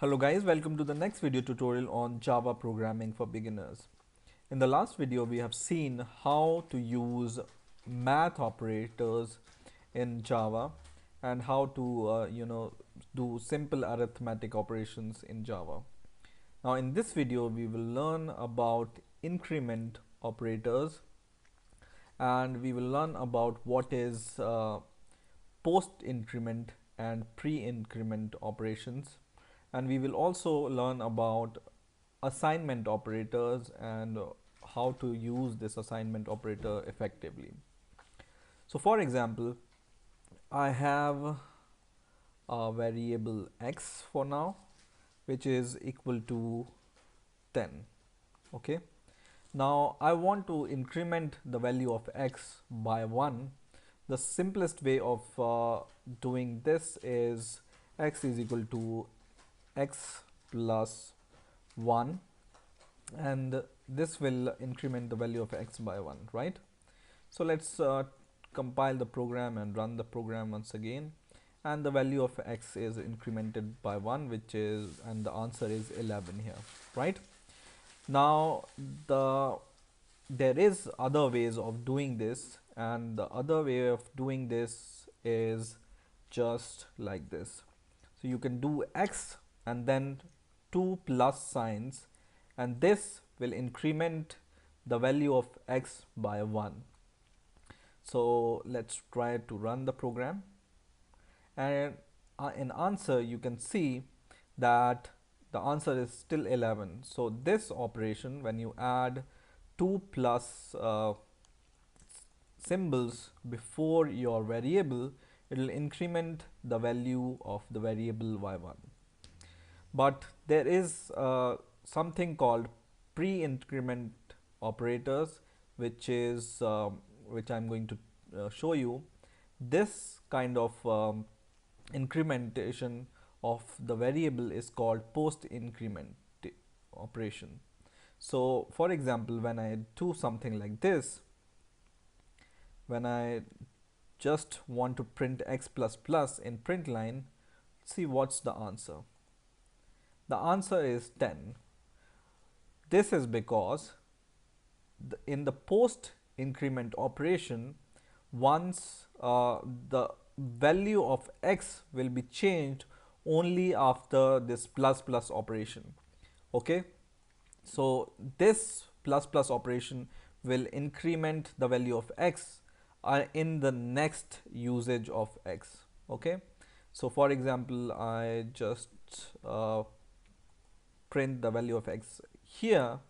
Hello guys, welcome to the next video tutorial on Java programming for beginners. In the last video we have seen how to use math operators in Java and how to do simple arithmetic operations in Java. Now in this video we will learn about increment operators and we will learn about what is post increment and pre-increment operations, and we will also learn about assignment operators and how to use this assignment operator effectively. So for example, I have a variable x for now which is equal to 10. Okay, now I want to increment the value of x by 1. The simplest way of doing this is x is equal to x plus 1, and this will increment the value of x by 1, right? So let's compile the program and run the program once again, and the value of x is incremented by 1, which is, and the answer is 11 here, right? Now there is other ways of doing this, and the other way of doing this is just like this. So you can do x and then two plus signs, and this will increment the value of x by 1. So let's try to run the program, and in answer you can see that the answer is still 11. So this operation, when you add two plus symbols before your variable, it will increment the value of the variable by 1. But there is something called pre-increment operators, which is which I'm going to show you. This kind of incrementation of the variable is called post-increment operation. So for example, when I do something like this, when I just want to print x plus plus in print line, see what's the answer. The answer is 10. This is because in the post increment operation, once the value of x will be changed only after this plus plus operation. Okay, so this plus plus operation will increment the value of x in the next usage of x. Okay, so for example, I just print the value of x here.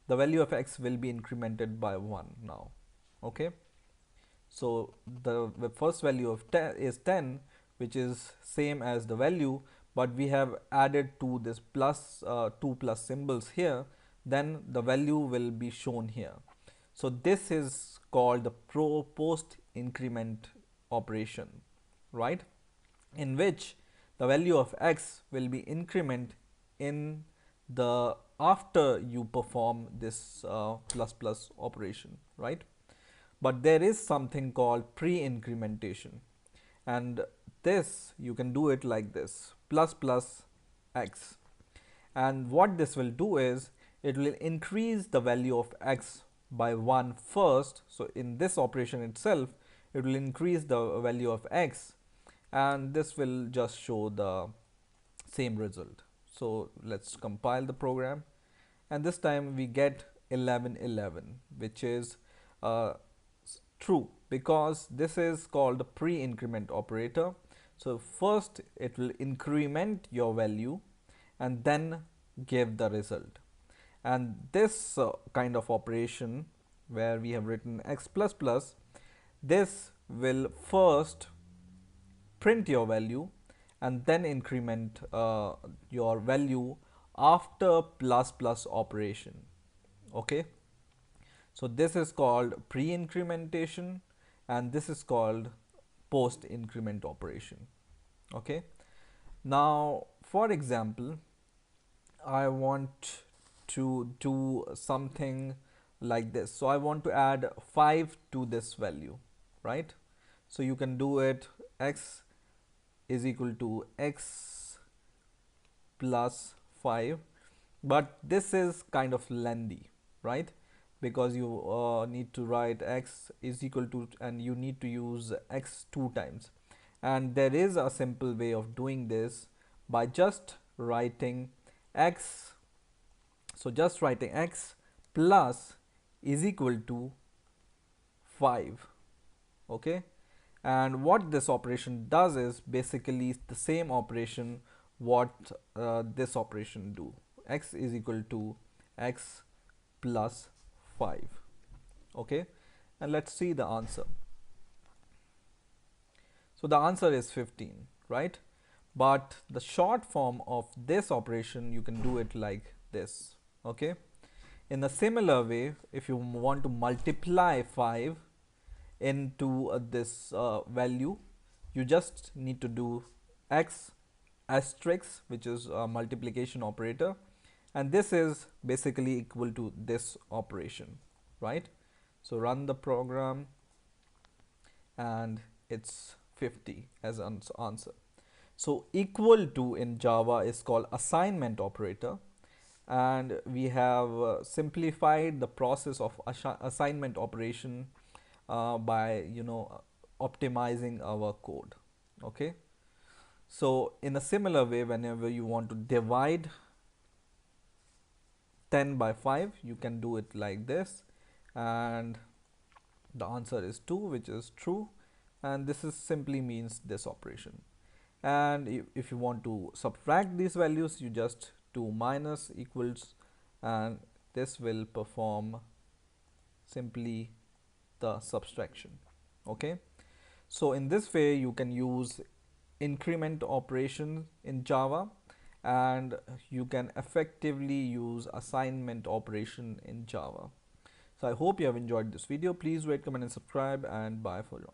The value of x will be incremented by 1 now. Okay, so the first value of 10 is 10, which is same as the value, but we have added to this plus two plus symbols here, then the value will be shown here. So this is called the post increment operation, right, in which the value of x will be increment in the after you perform this plus plus operation, right? But there is something called pre-incrementation, and this you can do it like this: plus plus x. And what this will do is it will increase the value of x by 1 first. So in this operation itself, it will increase the value of x, and this will just show the same result. So let's compile the program, and this time we get 1111, which is true because this is called the pre-increment operator. So first it will increment your value and then give the result. And this kind of operation where we have written x plus plus, this will first print your value and then increment your value after plus plus operation. Okay, so this is called pre-incrementation and this is called post increment operation. Okay, now for example, I want to do something like this. So I want to add 5 to this value, right? So you can do it: x is equal to x plus 5, but this is kind of lengthy, right? Because you need to write x is equal to, and you need to use x 2 times, and there is a simple way of doing this by just writing x. So just writing x plus is equal to 5. Okay, and what this operation does is basically the same operation what this operation do. X is equal to x plus 5. Okay, and let's see the answer. So the answer is 15, right? But the short form of this operation, you can do it like this. Okay, in a similar way, if you want to multiply 5 into this value, you just need to do x asterisk, which is a multiplication operator, and this is basically equal to this operation, right? So run the program, and it's 50 as an answer. So equal to in Java is called assignment operator, and we have simplified the process of assignment operation by optimizing our code. Okay, so in a similar way, whenever you want to divide 10 by 5, you can do it like this, and the answer is 2, which is true, and this is simply means this operation. And if you want to subtract these values, you just do minus equals, and this will perform simply the subtraction. Okay, so in this way you can use increment operation in Java, and you can effectively use assignment operation in Java. So I hope you have enjoyed this video. Please rate, comment and subscribe, and bye for now.